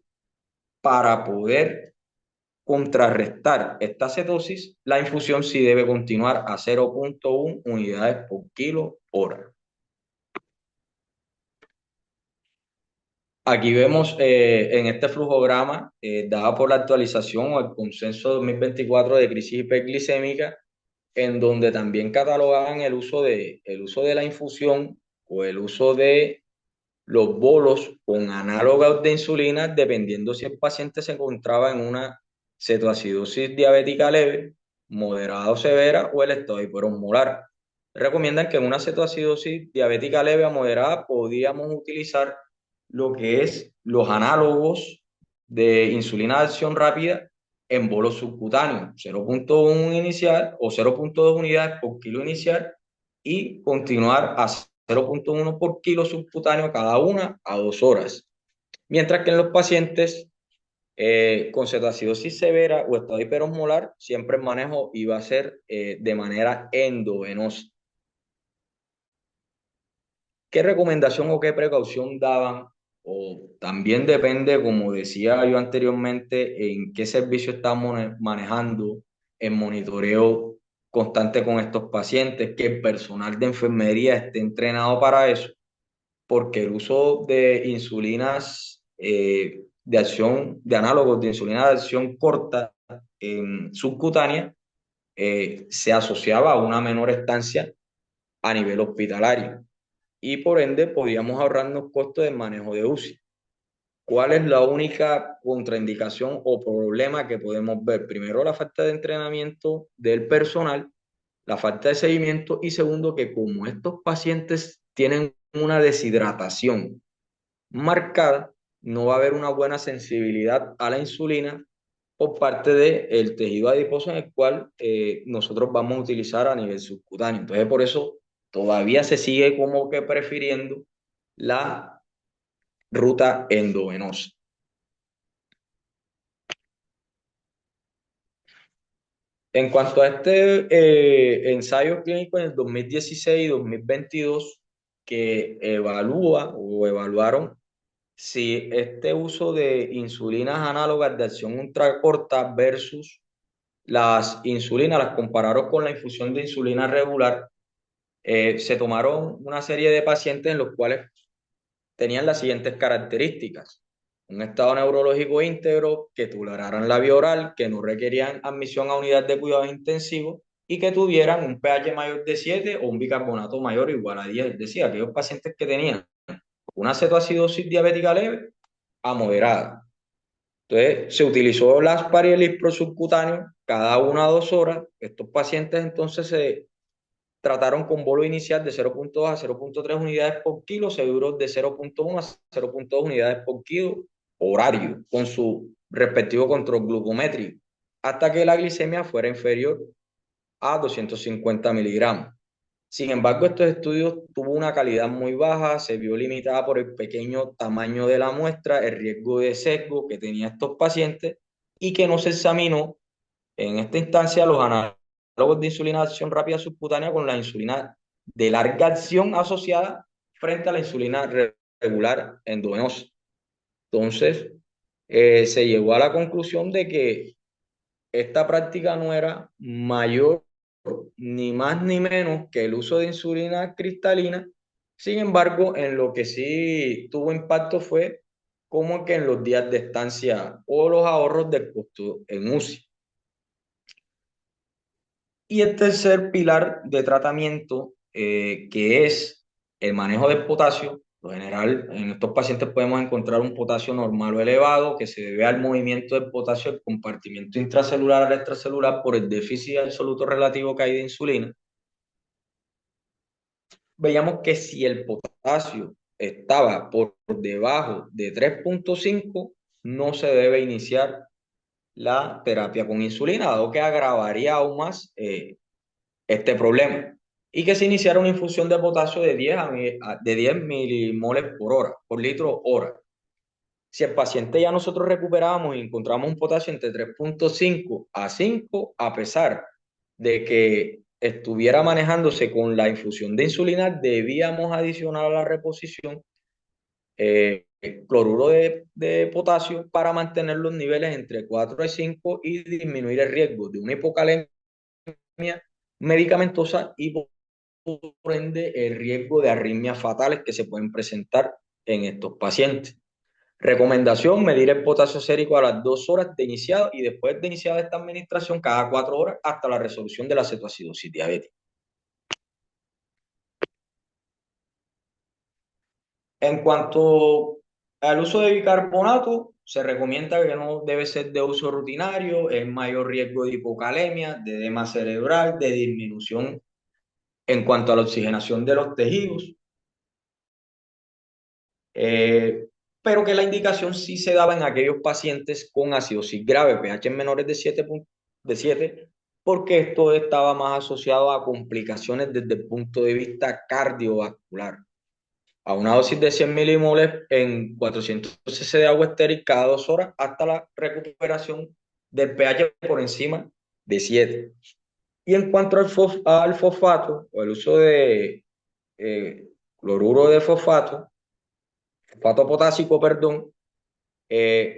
para poder contrarrestar esta cetosis, la infusión sí debe continuar a 0.1 unidades por kilo hora. Aquí vemos en este flujograma, dado por la actualización o el consenso 2024 de crisis hiperglicémica, en donde también catalogaban el uso de la infusión o el uso de los bolos con análogos de insulina, dependiendo si el paciente se encontraba en una cetoacidosis diabética leve, moderada o severa, o el estado hiperosmolar. recomiendan que en una cetoacidosis diabética leve a moderada podríamos utilizar lo que es los análogos de insulina de acción rápida en bolos subcutáneos, 0,1 inicial o 0,2 unidades por kilo inicial y continuar a 0,1 por kilo subcutáneo cada 1 a 2 horas. Mientras que en los pacientes con cetoacidosis severa o estado hiperosmolar, siempre el manejo iba a ser de manera endovenosa. ¿Qué recomendación o qué precaución daban? O también depende, como decía yo anteriormente, en qué servicio estamos manejando el monitoreo constante con estos pacientes, que el personal de enfermería esté entrenado para eso, porque el uso de insulinas de acción, de análogos de insulina de acción corta en subcutánea, se asociaba a una menor estancia a nivel hospitalario y por ende podíamos ahorrarnos costos de manejo de UCI. ¿Cuál es la única contraindicación o problema que podemos ver? Primero, la falta de entrenamiento del personal, la falta de seguimiento y segundo, que como estos pacientes tienen una deshidratación marcada, no va a haber una buena sensibilidad a la insulina por parte del tejido adiposo en el cual nosotros vamos a utilizar a nivel subcutáneo. Entonces, por eso todavía se sigue como que prefiriendo la ruta endovenosa. En cuanto a este ensayo clínico en el 2016 y 2022 que evalúa o evaluaron si este uso de insulinas análogas de acción ultracorta versus las insulinas, las compararon con la infusión de insulina regular, se tomaron una serie de pacientes en los cuales tenían las siguientes características: un estado neurológico íntegro, que toleraran la vía oral, que no requerían admisión a unidad de cuidados intensivos y que tuvieran un pH mayor de 7 o un bicarbonato mayor o igual a 10. Es decir, aquellos pacientes que tenían una cetoacidosis diabética leve a moderada. Entonces, se utilizó las Asparilis subcutáneo cada 1 a 2 horas. Estos pacientes entonces se trataron con bolo inicial de 0,2 a 0,3 unidades por kilo, seguros de 0,1 a 0,2 unidades por kilo horario, con su respectivo control glucométrico, hasta que la glicemia fuera inferior a 250 miligramos. Sin embargo, estos estudios tuvo una calidad muy baja, se vio limitada por el pequeño tamaño de la muestra, el riesgo de sesgo que tenían estos pacientes y que no se examinó en esta instancia los análogos de insulina de acción rápida subcutánea con la insulina de larga acción asociada frente a la insulina regular endovenosa. Entonces, se llegó a la conclusión de que esta práctica no era mayor ni más ni menos que el uso de insulina cristalina. Sin embargo, en lo que sí tuvo impacto fue como que en los días de estancia o los ahorros del costo en UCI. Y el tercer pilar de tratamiento, que es el manejo del potasio. Lo general, en estos pacientes podemos encontrar un potasio normal o elevado que se debe al movimiento del potasio del compartimiento intracelular al extracelular por el déficit absoluto relativo que hay de insulina. Veíamos que si el potasio estaba por debajo de 3,5, no se debe iniciar la terapia con insulina, dado que agravaría aún más este problema, y que se iniciara una infusión de potasio de 10 milimoles por hora, por litro hora. Si el paciente ya nosotros recuperábamos y encontramos un potasio entre 3,5 a 5, a pesar de que estuviera manejándose con la infusión de insulina, debíamos adicionar a la reposición cloruro de potasio para mantener los niveles entre 4 y 5 y disminuir el riesgo de una hipocalemia medicamentosa y por ende el riesgo de arritmias fatales que se pueden presentar en estos pacientes. Recomendación: medir el potasio sérico a las 2 horas de iniciado y después de iniciada esta administración cada 4 horas hasta la resolución de la cetoacidosis diabética. En cuanto al uso de bicarbonato, se recomienda que no debe ser de uso rutinario, es mayor riesgo de hipocalemia, de edema cerebral, de disminución En cuanto a la oxigenación de los tejidos, eh, pero que la indicación sí se daba en aquellos pacientes con acidosis grave, pH menores de 7, porque esto estaba más asociado a complicaciones desde el punto de vista cardiovascular. A una dosis de 100 milimoles en 400 cc de agua estéril cada 2 horas hasta la recuperación del pH por encima de 7. Y en cuanto al fosfato o el uso de eh, cloruro de fosfato potásico, perdón,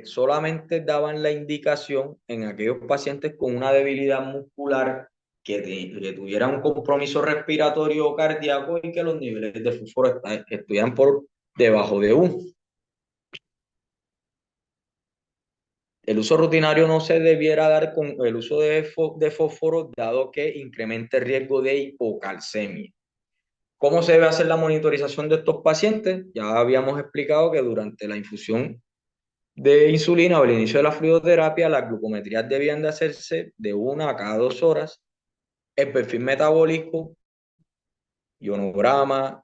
solamente daban la indicación en aquellos pacientes con una debilidad muscular que tuvieran un compromiso respiratorio o cardíaco y que los niveles de fósforo estuvieran por debajo de 1. El uso rutinario no se debiera dar con el uso de fósforo, dado que incrementa el riesgo de hipocalcemia. ¿Cómo se debe hacer la monitorización de estos pacientes? Ya habíamos explicado que durante la infusión de insulina o el inicio de la fluidoterapia, las glucometrías debían de hacerse de 1 a cada 2 horas. El perfil metabólico, ionograma,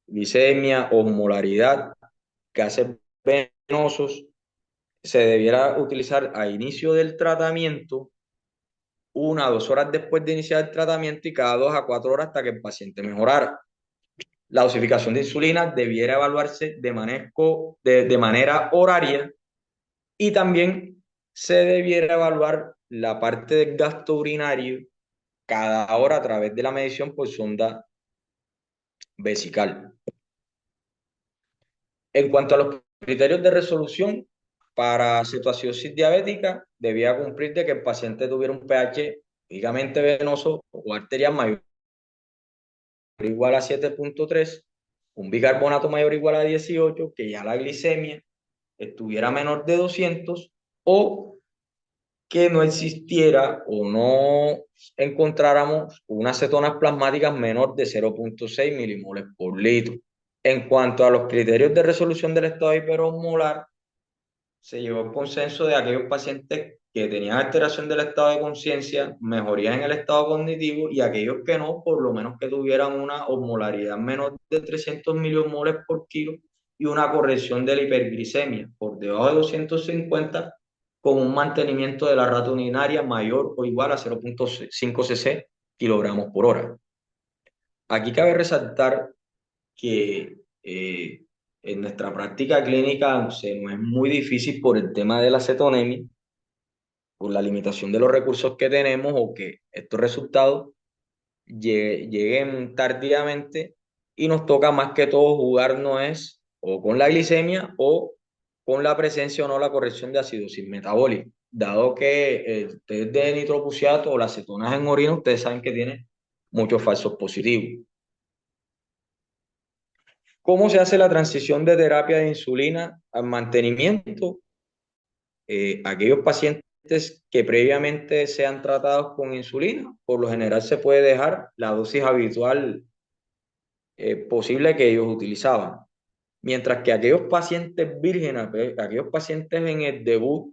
glicemia, osmolaridad, gases venosos, se debiera utilizar a inicio del tratamiento, 1 a 2 horas después de iniciar el tratamiento y cada 2 a 4 horas hasta que el paciente mejorara. La dosificación de insulina debiera evaluarse de manera horaria y también se debiera evaluar la parte del gasto urinario cada hora a través de la medición por sonda vesical. En cuanto a los criterios de resolución, para cetoacidosis diabética debía cumplir de que el paciente tuviera un pH únicamente venoso o arterial mayor o igual a 7,3, un bicarbonato mayor o igual a 18, que ya la glicemia estuviera menor de 200 o que no existiera o no encontráramos unas cetonas plasmáticas menor de 0,6 milimoles por litro. En cuanto a los criterios de resolución del estado hiperosmolar, se llegó al consenso de aquellos pacientes que tenían alteración del estado de conciencia, mejorías en el estado cognitivo y aquellos que no, por lo menos que tuvieran una osmolaridad menor de 300 milimoles por kilo y una corrección de la hiperglicemia por debajo de 250 con un mantenimiento de la rata urinaria mayor o igual a 0,5 cc kilogramos por hora. Aquí cabe resaltar que en nuestra práctica clínica no es muy difícil por el tema de la cetonemia, por la limitación de los recursos que tenemos o que estos resultados lleguen tardíamente y nos toca más que todo jugar no es o con la glicemia o con la presencia o no la corrección de acidosis metabólica, dado que el test de nitropuciato o las cetonas en orina, ustedes saben que tiene muchos falsos positivos. ¿Cómo se hace la transición de terapia de insulina al mantenimiento? Aquellos pacientes que previamente sean tratados con insulina, por lo general se puede dejar la dosis habitual posible que ellos utilizaban. Mientras que aquellos pacientes vírgenes, aquellos pacientes en el debut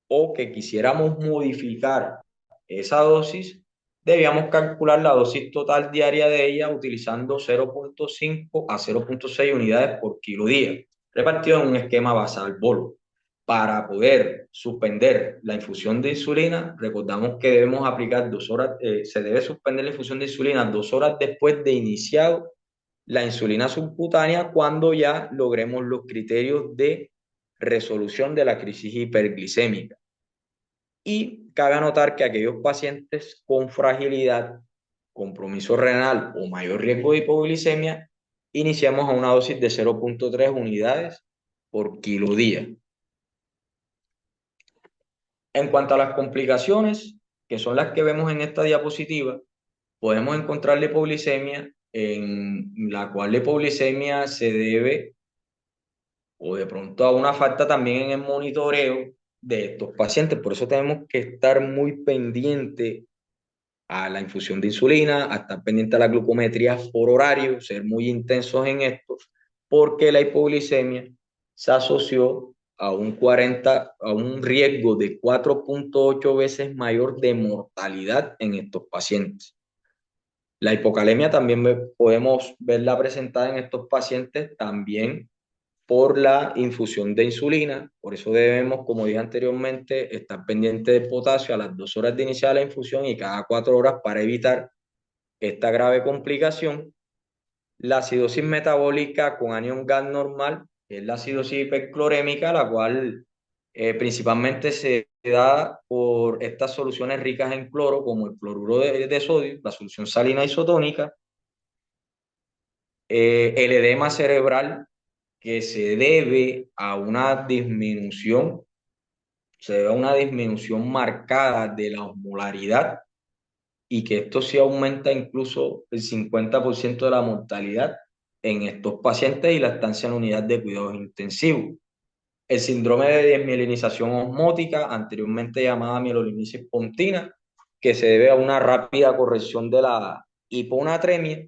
o que quisiéramos modificar esa dosis, debíamos calcular la dosis total diaria de ella utilizando 0,5 a 0,6 unidades por kilo día, repartido en un esquema basal bolo. Para poder suspender la infusión de insulina, recordamos que debemos aplicar 2 horas, se debe suspender la infusión de insulina 2 horas después de iniciado la insulina subcutánea cuando ya logremos los criterios de resolución de la crisis hiperglicémica. Y cabe anotar que aquellos pacientes con fragilidad, compromiso renal o mayor riesgo de hipoglicemia, iniciamos a una dosis de 0,3 unidades por kilo día. En cuanto a las complicaciones, que son las que vemos en esta diapositiva, podemos encontrar la hipoglicemia, en la cual la hipoglicemia se debe o de pronto a una falta también en el monitoreo de estos pacientes. Por eso tenemos que estar muy pendiente a la infusión de insulina, a estar pendiente a la glucometría por horario, ser muy intensos en esto, porque la hipoglicemia se asoció a un riesgo de 4,8 veces mayor de mortalidad en estos pacientes. La hipocalemia también podemos verla presentada en estos pacientes también por la infusión de insulina. Por eso debemos, como dije anteriormente, estar pendiente de potasio a las 2 horas de iniciar la infusión y cada 4 horas para evitar esta grave complicación. La acidosis metabólica con anión gas normal es la acidosis hiperclorémica, la cual principalmente se da por estas soluciones ricas en cloro, como el cloruro de sodio, la solución salina isotónica, el edema cerebral que se debe a una disminución marcada de la osmolaridad y que esto sí aumenta incluso el 50% de la mortalidad en estos pacientes y la estancia en la unidad de cuidados intensivos. El síndrome de desmielinización osmótica, anteriormente llamada mielolinisis pontina, que se debe a una rápida corrección de la hiponatremia.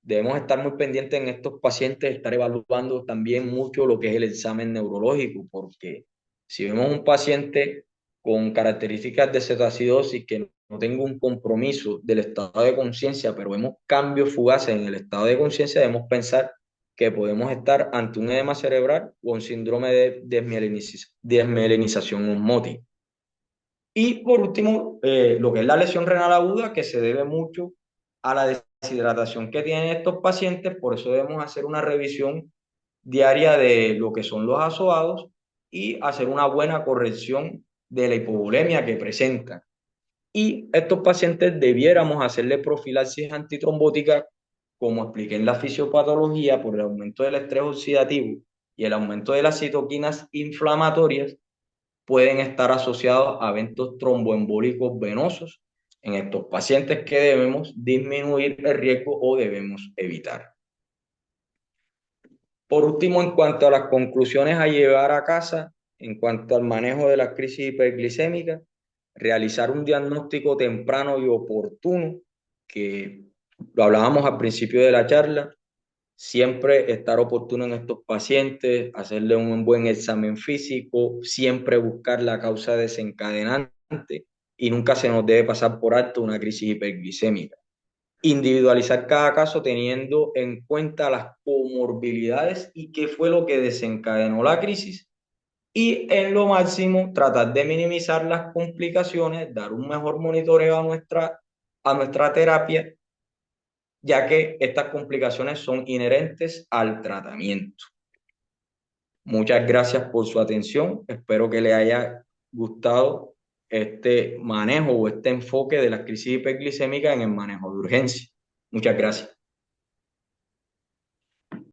Debemos estar muy pendientes en estos pacientes, estar evaluando también mucho lo que es el examen neurológico, porque si vemos un paciente con características de cetoacidosis que no tenga un compromiso del estado de conciencia, pero vemos cambios fugaces en el estado de conciencia, debemos pensar que podemos estar ante un edema cerebral o un síndrome de desmielinización osmótica. Y por último, lo que es la lesión renal aguda, que se debe mucho a la deshidratación que tienen estos pacientes, por eso debemos hacer una revisión diaria de lo que son los azoados y hacer una buena corrección de la hipovolemia que presentan. Y estos pacientes debiéramos hacerle profilaxis antitrombótica, como expliqué en la fisiopatología, por el aumento del estrés oxidativo y el aumento de las citoquinas inflamatorias pueden estar asociados a eventos tromboembólicos venosos en estos pacientes que debemos disminuir el riesgo o debemos evitar. Por último, en cuanto a las conclusiones a llevar a casa, en cuanto al manejo de la crisis hiperglicémica, realizar un diagnóstico temprano y oportuno, que lo hablábamos al principio de la charla, siempre estar oportuno en estos pacientes, hacerle un buen examen físico, siempre buscar la causa desencadenante y nunca se nos debe pasar por alto una crisis hiperglicémica. Individualizar cada caso teniendo en cuenta las comorbilidades y qué fue lo que desencadenó la crisis y en lo máximo tratar de minimizar las complicaciones, dar un mejor monitoreo a nuestra terapia, ya que estas complicaciones son inherentes al tratamiento. Muchas gracias por su atención. Espero que le haya gustado este manejo o este enfoque de la crisis hiperglicémica en el manejo de urgencia. Muchas gracias.